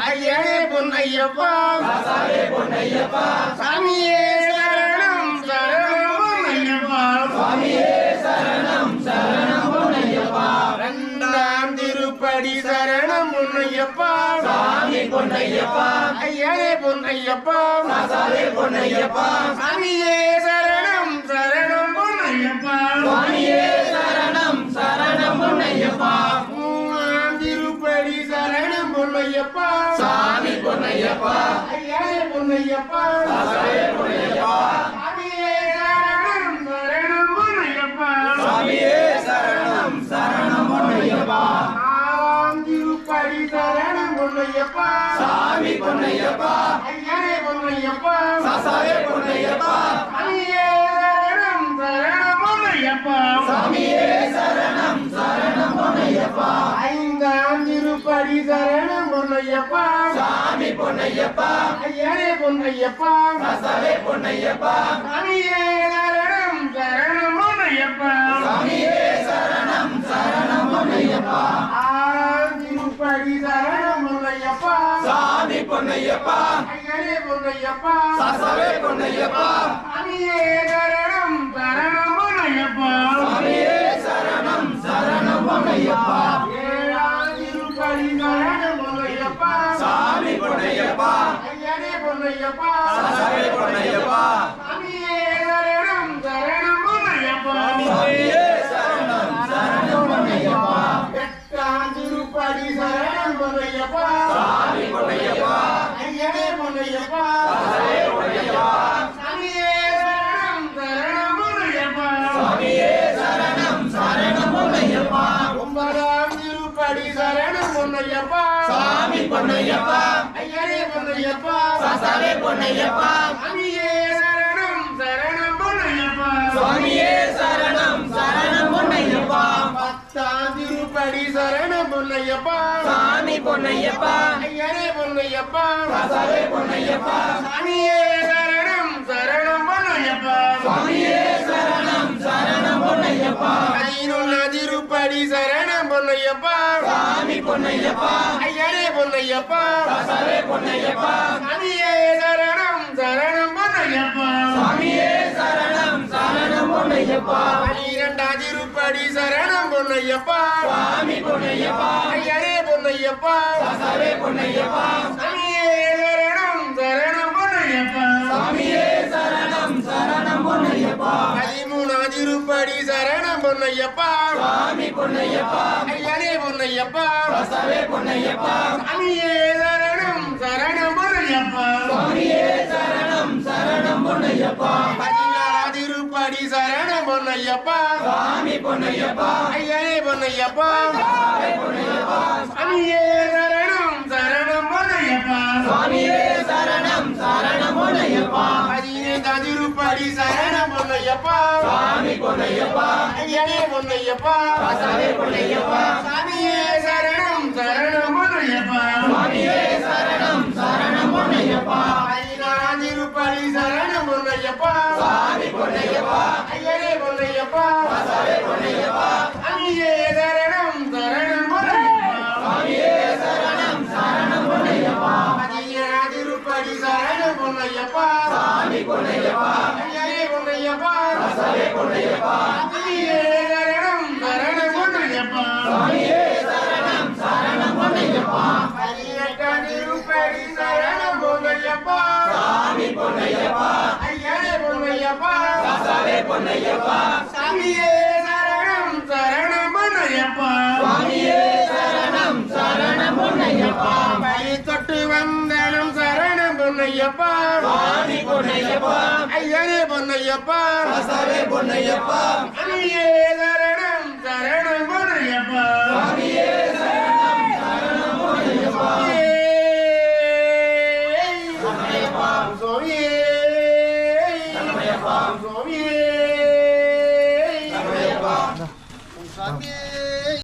ஐயனே பொன்னையப்பா சாமியே சரணம் சரணம் பொன்னையப்பா இரண்டாம் திருப்படி சரணம் பொன்னையப்பா ஐயனே பொன்னையப்பா சாமியே சரணம் சரணம் பொன்னையப்பா மூணாம் திருப்படி சரணம் பொன்னையப்பா சாமி பொன்னையப்பா ஐயனே பொன்னையப்பா சாமியே சரணம் சரணம் பொன்னையப்பா சாமியே சரணம் பொன்னையப்பா நாலாம் திருப்படி சரணம் பொன்னையப்பா சாமி பொன்னையப்பா ஐயனே பொன்னையப்பா சாசாவே பொன்னையப்பா சாமியே சரணம் சரணம் பொன்னையப்பா சாமியே சரணம் பொன்னையப்பா ஐந்தாம் திருப்படி சரணம் பொன்னையப்பா சாமி பொன்னையப்பா ஐயனே பொன்னையப்பா சாசாவே பொன்னையப்பா சாமியே சரணம் சரணம் பொன்னையப்பா சாமியே சரணம் பொன்னையப்பா ஆறாம் திருப்படி சரணம் பொன்னையப்பா சாமி பொன்னையப்பா ஐயனே பொன்னையப்பா சாசாவே பொன்னையப்பா சாமியே சரணம் சரணம் பொன்னையப்பா சாமியே சரணம் பொன்னையப்பா ஏழாம் திருப்படி சரணம் பொன்னையப்பா சாமி பொன்னையப்பா ஐயனே பொன்னையப்பா சாசாவே பொன்னையப்பா சாமியே சரணம் சரணம் பொன்னையப்பா சாமியே சரணம் பொன்னையப்பா எட்டாம் திருப்படி சரணம் பொன்னையப்பா சாமி பொன்னையப்பா ஐயனே பொன்னையப்பா சாசாவே பொன்னையப்பா சாமியே சரணம் சரணம் பொன்னையப்பா சாமியே சரணம் பொன்னையப்பா ஒன்பதாம் திருப்படி சரணம் பொன்னையப்பா சாமி பொன்னையப்பா ஐயனே பொன்னையப்பா சாசாவே பொன்னையப்பா சாமியே சரணம் சரணம் பொன்னையப்பா சாமியே சரணம் பொன்னையப்பா பத்தாம் திருப்படி சரணம் பொன்னையப்பா சாமி பொன்னையப்பா ஐயனே பொன்னையப்பா சாசாவே பொன்னையப்பா சாமியே சரணம் சரணம் பொன்னையப்பா சாமியே சரணம் பொன்னையப்பா பதினொன்னாம் திருப்படி சரணம் பொன்னையப்பா சாமி பொன்னையப்பா ஐயனே பொன்னையப்பா சாசாவே பொன்னையப்பா சாமியே சரணம் சரணம் பொன்னையப்பா சாமியே சரணம் பொன்னையப்பா பனிரெண்டாம் திருப்படி சரணம் பொன்னையப்பா சாமி பொன்னையப்பா ஐயனே பொன்னையப்பா சாசாவே பொன்னையப்பா சாமியே சரணம் சரணம் பொன்னையப்பா சாமியே சரணம் பொன்னையப்பா பதிமூணாம் திருப்படி சரணம் பொன்னையப்பா சாமி பொன்னையப்பா ஐயனே பொன்னையப்பா சாசாவே பொன்னையப்பா சாமியே சரணம் சரணம் பொன்னையப்பா சாமியே சரணம் பொன்னையப்பா பதினாறாம் திருப்படி சரணம் பொன்னையப்பா சாமி பொன்னையப்பா ஐயனே பொன்னையப்பா சாசாவே பொன்னையப்பா சாமியே சரணம் சரணம் பொன்னையப்பா சாமியே சரணம் பொன்னையப்பா பதினைந்தாம் திருப்படி சரணம் பொன்னையப்பா சாமி பொன்னையப்பா ஐயனே பொன்னையப்பா சாசாவே பொன்னையப்பா சாமியே சரணம் சரணம் பொன்னையப்பா சாமியே சரணம் பொன்னையப்பா பதினாறாம் திருப்படி சரணம் பொன்னையப்பா சாமி பொன்னையப்பா ஐயனே பொன்னையப்பா சாசாவே பொன்னையப்பா சாமியே சரணம் சரணம் பொன்னையப்பா சாமியே சரணம் பொன்னையப்பா பதினேழாம் திருப்படி சரணம் பொன்னையப்பா சாமி பொன்னையப்பா ஐயனே பொன்னையப்பா சாசாவே பொன்னையப்பா சாமியே சரணம் சரணம் பொன்னையப்பா சாமியே சரணம் பொன்னையப்பா பதினெட்டாம் திருப்படி சரணம் பொன்னையப்பா சாமி பொன்னையப்பா ஐயனே பொன்னையப்பா சாசாவே பொன்னையப்பா சாமியே சரணம் சரணம் பொன்னையப்பா சாமியே சரணம் பொன்னையப்பா பலி தொட்டு வந்தனம் சரணம் பொன்னையப்பா சாமி பொன்னையப்பா ஐயனே பொன்னையப்பா சாசாவே பொன்னையப்பா சாமியே சரணம் சரணம் பொன்னையப்பா சாமியே சரணம் பொன்னையப்பா சுவாமியே சரணமையப்பா சுவாமியே சரணமையப்பா சுவாமியே